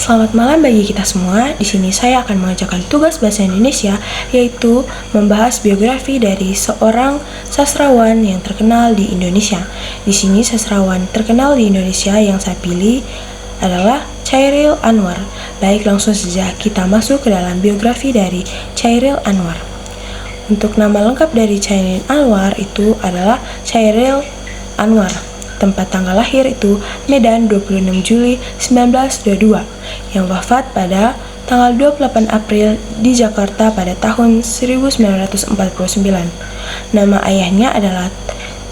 Selamat malam bagi kita semua. Di sini saya akan mengerjakan tugas bahasa Indonesia, yaitu membahas biografi dari seorang sastrawan yang terkenal di Indonesia. Di sini sastrawan terkenal di Indonesia yang saya pilih adalah Chairil Anwar. Baik, langsung saja kita masuk ke dalam biografi dari Chairil Anwar. Untuk nama lengkap dari Chairil Anwar itu adalah Chairil Anwar. Tempat tanggal lahir itu Medan 26 Juli 1922, yang wafat pada tanggal 28 April di Jakarta pada tahun 1949. Nama ayahnya adalah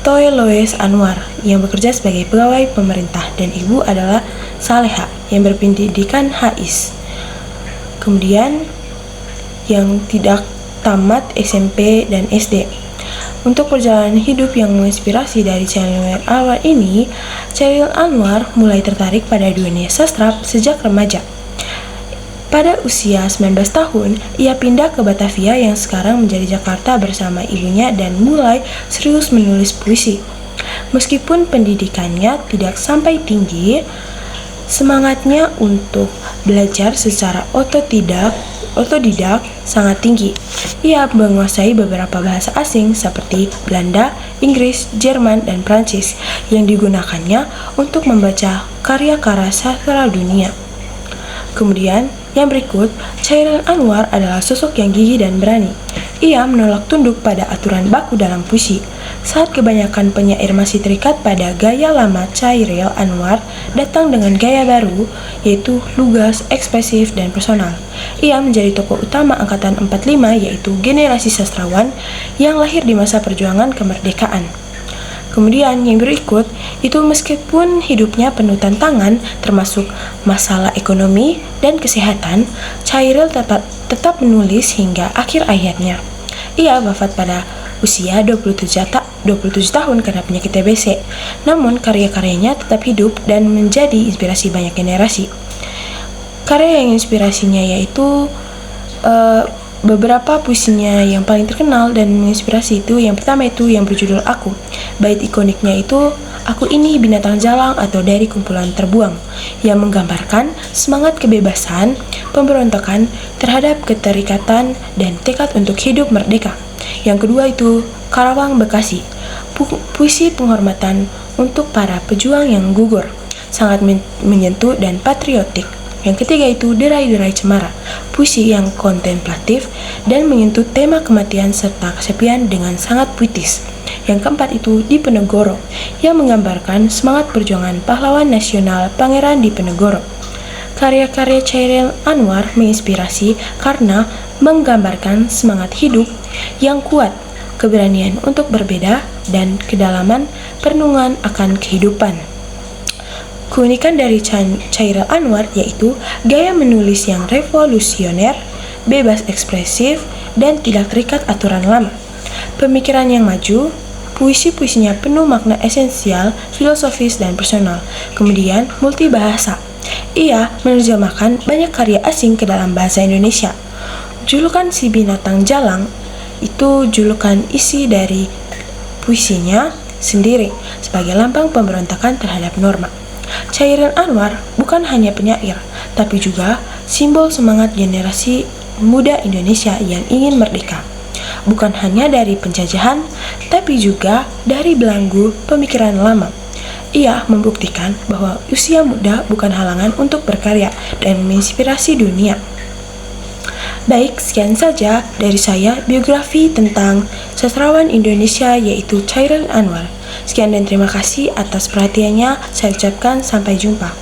Toy Loes Anwar yang bekerja sebagai pegawai pemerintah, dan ibu adalah Saleha yang berpendidikan HIS. Kemudian yang tidak tamat SMP dan SD. Untuk perjalanan hidup yang menginspirasi dari Chairil Anwar ini, Chairil Anwar mulai tertarik pada dunia sastra sejak remaja. Pada usia 19 tahun, ia pindah ke Batavia yang sekarang menjadi Jakarta bersama ibunya dan mulai serius menulis puisi. Meskipun pendidikannya tidak sampai tinggi, semangatnya untuk belajar secara otodidak sangat tinggi. Ia menguasai beberapa bahasa asing seperti Belanda, Inggris, Jerman, dan Prancis yang digunakannya untuk membaca karya-karya sastra dunia. Kemudian, yang berikut, Chairil Anwar adalah sosok yang gigih dan berani. Ia menolak tunduk pada aturan baku dalam puisi. Saat kebanyakan penyair masih terikat pada gaya lama, Chairil Anwar datang dengan gaya baru, yaitu lugas, ekspresif, dan personal. Ia menjadi tokoh utama angkatan 45, yaitu generasi sastrawan yang lahir di masa perjuangan kemerdekaan. Kemudian yang berikut itu, meskipun hidupnya penuh tantangan termasuk masalah ekonomi dan kesehatan, Chairil tetap menulis hingga akhir hayatnya. Ia wafat pada usia 27 tahun karena penyakit TBC. Namun karya-karyanya tetap hidup dan menjadi inspirasi banyak generasi. Karya yang inspirasinya yaitu beberapa puisinya yang paling terkenal dan menginspirasi itu, yang pertama itu yang berjudul Aku. Bait ikoniknya itu, aku ini binatang jalang atau dari kumpulan terbuang, yang menggambarkan semangat kebebasan, pemberontakan terhadap keterikatan dan tekad untuk hidup merdeka. Yang kedua itu Karawang Bekasi, puisi penghormatan untuk para pejuang yang gugur, sangat menyentuh dan patriotik. Yang ketiga itu Derai-derai Cemara, puisi yang kontemplatif dan menyentuh tema kematian serta kesepian dengan sangat puitis. Yang keempat itu Diponegoro, yang menggambarkan semangat perjuangan pahlawan nasional Pangeran Diponegoro. Karya-karya Chairil Anwar menginspirasi karena menggambarkan semangat hidup yang kuat, keberanian untuk berbeda, dan kedalaman perenungan akan kehidupan. Keunikan dari Chairil Anwar yaitu gaya menulis yang revolusioner, bebas ekspresif, dan tidak terikat aturan lama. Pemikiran yang maju, puisi-puisinya penuh makna esensial, filosofis, dan personal. Kemudian multibahasa. Ia menerjemahkan banyak karya asing ke dalam bahasa Indonesia. Julukan si binatang jalang itu julukan isi dari puisinya sendiri sebagai lambang pemberontakan terhadap norma. Chairil Anwar bukan hanya penyair, tapi juga simbol semangat generasi muda Indonesia yang ingin merdeka. Bukan hanya dari penjajahan, tapi juga dari belenggu pemikiran lama. Ia membuktikan bahwa usia muda bukan halangan untuk berkarya dan menginspirasi dunia. Baik, sekian saja dari saya biografi tentang sastrawan Indonesia yaitu Chairil Anwar. Sekian dan terima kasih atas perhatiannya. Saya ucapkan sampai jumpa.